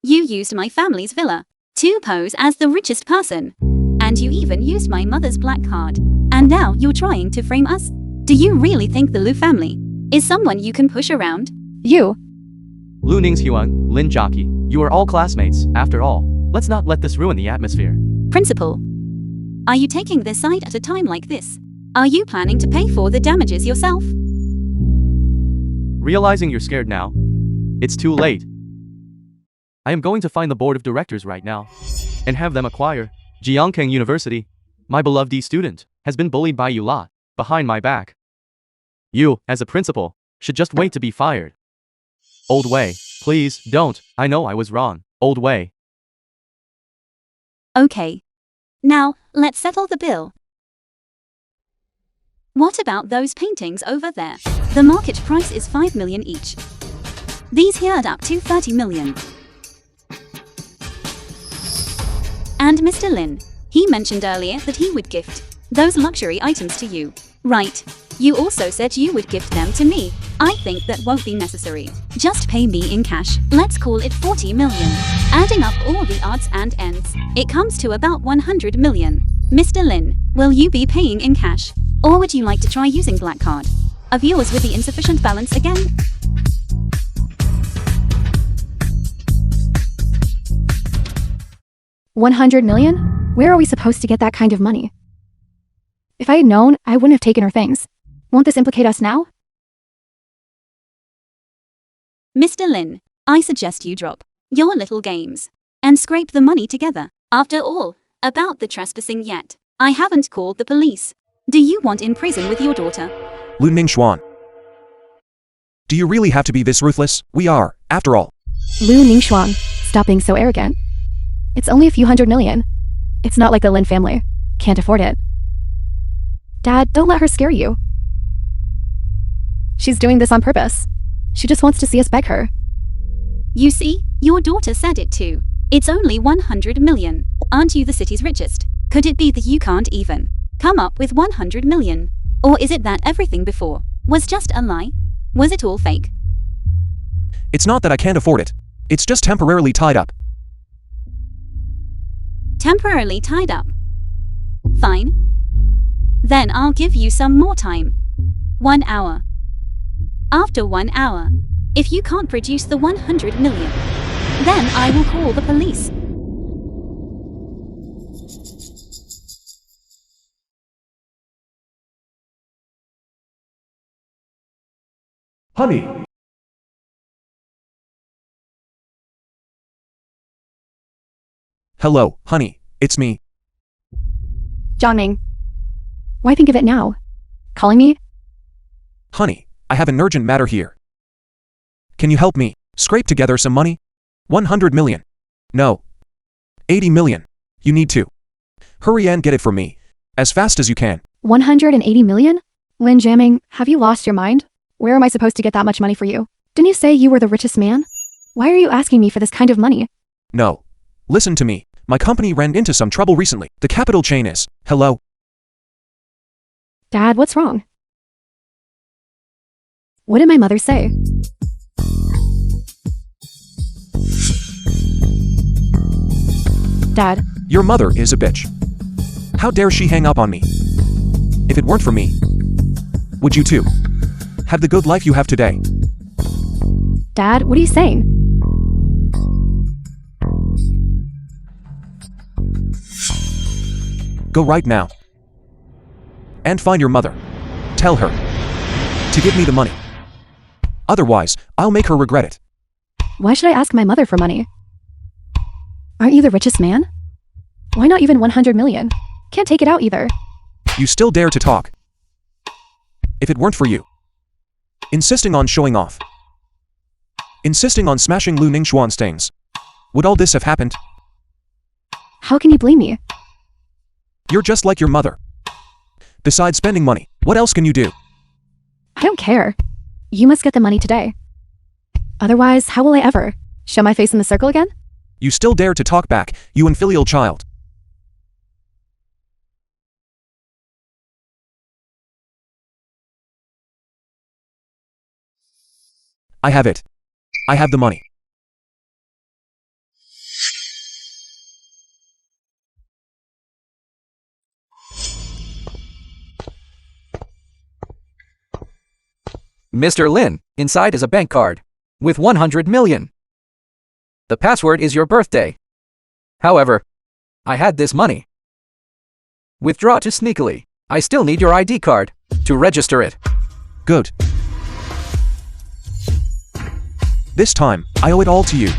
S4: You used my family's villa to pose as the richest person. And you even used my mother's black card. And now you're trying to frame us? Do you really think the Lu family is someone you can push around?
S3: You.
S2: Lu Ningshuang, Lin Jiaqi, you are all classmates, after all. Let's not let this ruin the atmosphere.
S4: Principal, are you taking this side at a time like this? Are you planning to pay for the damages yourself?
S2: Realizing you're scared now? It's too late. I am going to find the board of directors right now and have them acquire Jiangkang University. My beloved student has been bullied by you lot behind my back. You, as a principal, should just wait to be fired. Old Way, please don't. I know I was wrong. Old Way.
S4: Okay. Now, let's settle the bill. What about those paintings over there? The market price is 5 million each. These here add up to 30 million. And Mr. Lin, he mentioned earlier that he would gift those luxury items to you. Right. You also said you would gift them to me. I think that won't be necessary. Just pay me in cash. Let's call it 40 million. Adding up all the odds and ends, it comes to about 100 million. Mr. Lin, will you be paying in cash? Or would you like to try using black card of yours with the insufficient balance again?
S3: $100 million? Where are we supposed to get that kind of money? If I had known, I wouldn't have taken her things. Won't this implicate us now?
S4: Mr. Lin, I suggest you drop your little games and scrape the money together. After all, about the trespassing yet, I haven't called the police. Do you want in prison with your daughter?
S1: Lu Ningxuan. Do you really have to be this ruthless? We are, after all.
S3: Lu Ningxuan, stop being so arrogant. It's only a few $100 million. It's not like the Lin family can't afford it. Dad, don't let her scare you. She's doing this on purpose. She just wants to see us beg her.
S4: You see, your daughter said it too. It's only 100 million. Aren't you the city's richest? Could it be that you can't even come up with 100 million? Or is it that everything before was just a lie? Was it all fake?
S1: It's not that I can't afford it. It's just temporarily tied up.
S4: Temporarily tied up. Fine. Then I'll give you some more time. 1 hour. After 1 hour, if you can't produce the 100 million, then I will call the police.
S1: Honey. Hello, honey. It's me.
S3: Jiangming. Why think of it now? Calling me?
S1: Honey, I have an urgent matter here. Can you help me scrape together some money? 100 million. No. 80 million. You need to. Hurry and get it for me. As fast as you can.
S3: 180 million? Lin Jiangming, have you lost your mind? Where am I supposed to get that much money for you? Didn't you say you were the richest man? Why are you asking me for this kind of money?
S1: No. Listen to me. My company ran into some trouble recently. The capital chain is. Hello?
S3: Dad, what's wrong? What did my mother say? Dad.
S1: Your mother is a bitch. How dare she hang up on me? If it weren't for me, would you too have the good life you have today?
S3: Dad, what are you saying?
S1: Go right now. And find your mother. Tell her to give me the money. Otherwise, I'll make her regret it.
S3: Why should I ask my mother for money? Aren't you the richest man? Why not even 100 million? Can't take it out either.
S1: You still dare to talk. If it weren't for you insisting on showing off, insisting on smashing Lu Ningxuan's things, would all this have happened?
S3: How can you blame me?
S1: You're just like your mother. Besides spending money, what else can you do?
S3: I don't care. You must get the money today. Otherwise, how will I ever show my face in the circle again?
S1: You still dare to talk back, you infilial child. I have it. I have the money.
S7: Mr. Lin, inside is a bank card with 100 million. The password is your birthday. However, I had this money. Withdraw to sneakily. I still need your ID card to register it.
S1: Good. This time, I owe it all to you.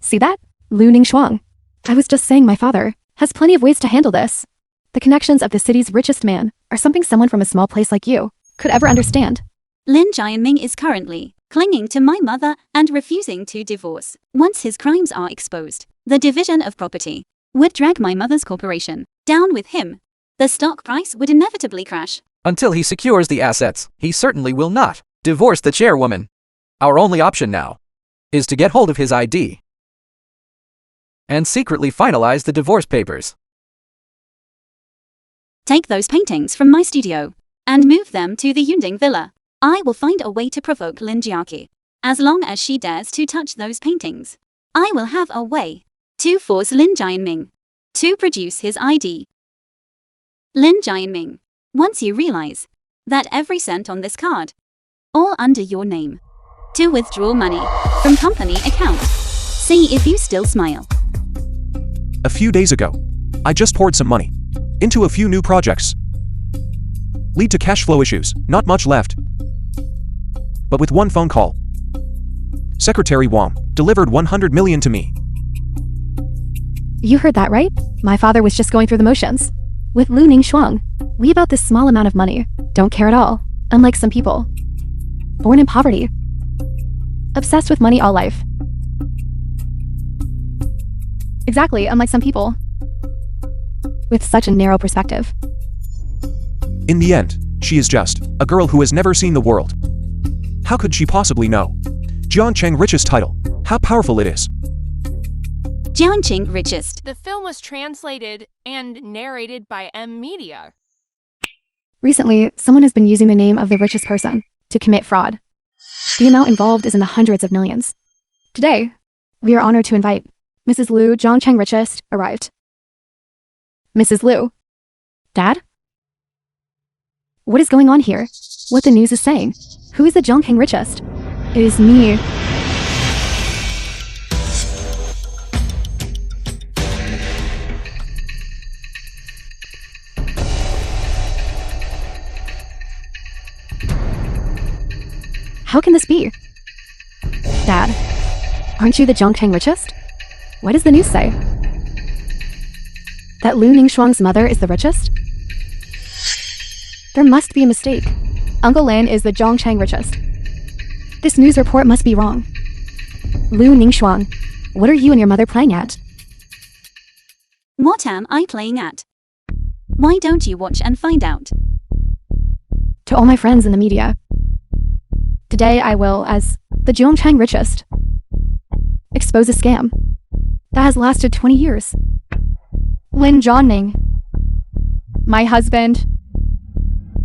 S3: See that? Lu Ningxuan. I was just saying my father has plenty of ways to handle this. The connections of the city's richest man are something someone from a small place like you could ever understand.
S4: Lin Jianming is currently clinging to my mother and refusing to divorce. Once his crimes are exposed, the division of property would drag my mother's corporation down with him. The stock price would inevitably crash.
S7: Until he secures the assets, he certainly will not divorce the chairwoman. Our only option now is to get hold of his ID and secretly finalize the divorce papers.
S4: Take those paintings from my studio and move them to the Yunding villa. I will find a way to provoke Lin Jiaqi. As long as she dares to touch those paintings, I will have a way to force Lin Jianming to produce his ID. Lin Jianming, once you realize that every cent on this card, all under your name, to withdraw money from company account. See if you still smile.
S1: A few days ago, I just poured some money into a few new projects. Lead to cash flow issues, not much left. But with one phone call, Secretary Wam delivered 100 million to me.
S3: You heard that right? My father was just going through the motions. With Lu Ning Shuang, we about this small amount of money don't care at all, unlike some people. Born in poverty. Obsessed with money all life. Exactly, unlike some people. With such a narrow perspective.
S1: In the end, she is just a girl who has never seen the world. How could she possibly know Jian Cheng Richest title, how powerful it is?
S4: Jianqing Richest.
S5: The film was translated and narrated by Media.
S3: Recently, someone has been using the name of the richest person to commit fraud. The amount involved is in the hundreds of millions. Today, we are honored to invite Mrs. Lu Zhongcheng Richest arrived. Mrs. Lu. Dad? What is going on here? What the news is saying? Who is the Zhongcheng Richest? It is me. How can this be? Dad, aren't you the Zhongcheng Richest? What does the news say? That Lu Ningshuang's mother is the richest? There must be a mistake. Uncle Lin is the Zhongcheng Richest. This news report must be wrong. Lu Ningshuang, what are you and your mother playing at?
S4: What am I playing at? Why don't you watch and find out?
S3: To all my friends in the media, today I will, as the Zhongcheng Richest, expose a scam that has lasted 20 years. Lin Zhongming, my husband,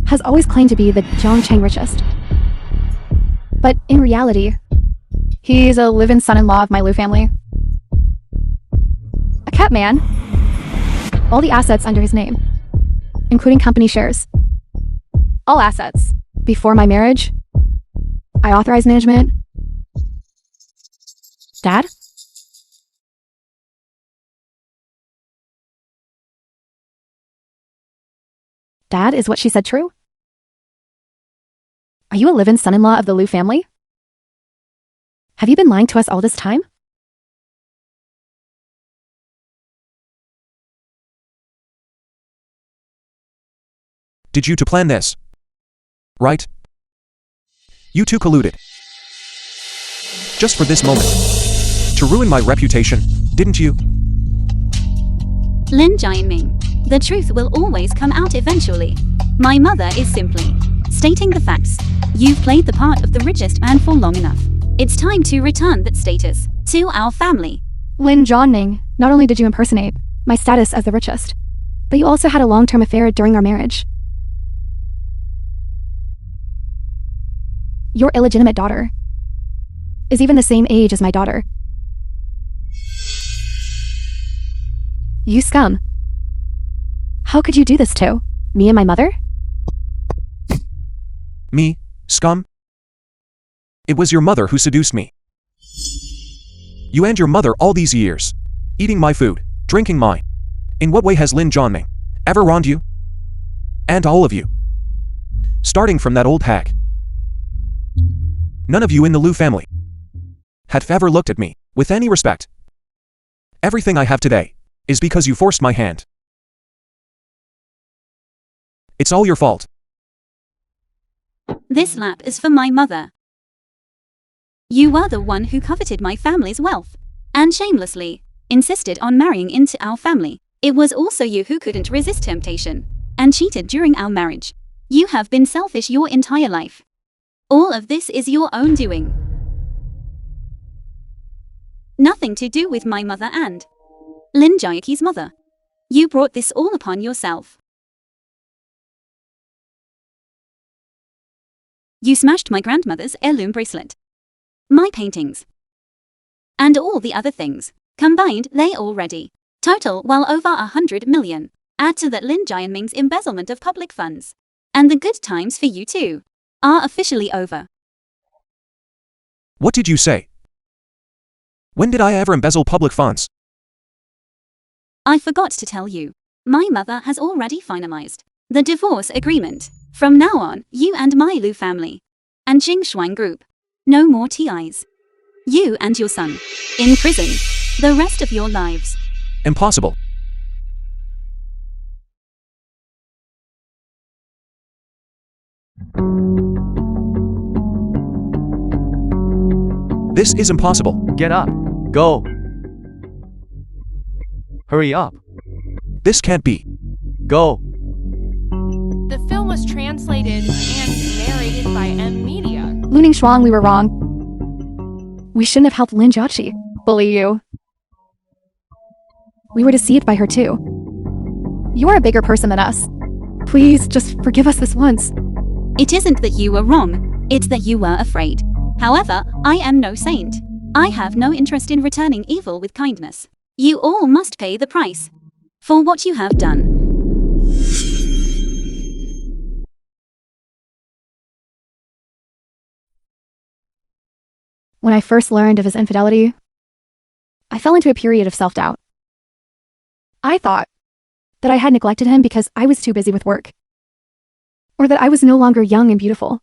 S3: has always claimed to be the Zhongcheng Richest. But in reality, he's a live-in son-in-law of my Lu family. A cat man. All the assets under his name, including company shares. All assets. Before my marriage, I authorized management. Dad? Dad, is what she said true? Are you a live-in son-in-law of the Lu family? Have you been lying to us all this time?
S1: Did you two plan this? Right? You two colluded. Just for this moment. To ruin my reputation, didn't you?
S4: Lin Jianming. The truth will always come out eventually. My mother is simply stating the facts. You've played the part of the richest man for long enough. It's time to return that status to our family.
S3: Lin Zhongming, not only did you impersonate my status as the richest, but you also had a long-term affair during our marriage. Your illegitimate daughter is even the same age as my daughter. You scum. How could you do this to me and my mother?
S1: Me? Scum? It was your mother who seduced me. You and your mother all these years, eating my food, drinking mine. In what way has Lin Zhongming ever wronged you? And all of you. Starting from that old hag. None of you in the Lu family have ever looked at me with any respect. Everything I have today is because you forced my hand. It's all your fault.
S4: This lap is for my mother. You were the one who coveted my family's wealth and shamelessly insisted on marrying into our family. It was also you who couldn't resist temptation and cheated during our marriage. You have been selfish your entire life. All of this is your own doing. Nothing to do with my mother and Lin Jiaqi's mother. You brought this all upon yourself. You smashed my grandmother's heirloom bracelet, my paintings, and all the other things. Combined, they already total well over 100 million. Add to that Lin Jianming's embezzlement of public funds, and the good times for you two are officially over.
S1: What did you say? When did I ever embezzle public funds?
S4: I forgot to tell you. My mother has already finalized the divorce agreement. From now on, you and my Lu family and Jing Shuang group, no more TIs. You and your son in prison the rest of your lives.
S1: Impossible. This is impossible.
S2: Get up. Go. Hurry up.
S1: This can't be.
S2: Go.
S5: The film was translated and narrated by M Media.
S3: Luning Shuang, we were wrong. We shouldn't have helped Lin Jiaqi bully you. We were deceived by her too. You're a bigger person than us. Please, just forgive us this once.
S4: It isn't that you were wrong, it's that you were afraid. However, I am no saint. I have no interest in returning evil with kindness. You all must pay the price for what you have done.
S3: When I first learned of his infidelity, I fell into a period of self-doubt. I thought that I had neglected him because I was too busy with work, or that I was no longer young and beautiful.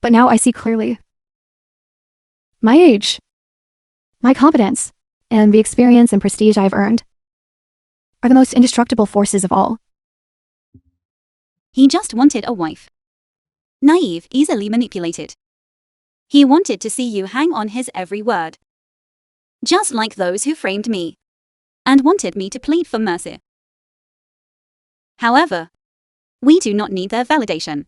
S3: But now I see clearly. My age, my competence, and the experience and prestige I've earned are the most indestructible forces of all.
S4: He just wanted a wife. Naive, easily manipulated. He wanted to see you hang on his every word. Just like those who framed me and wanted me to plead for mercy. However, we do not need their validation.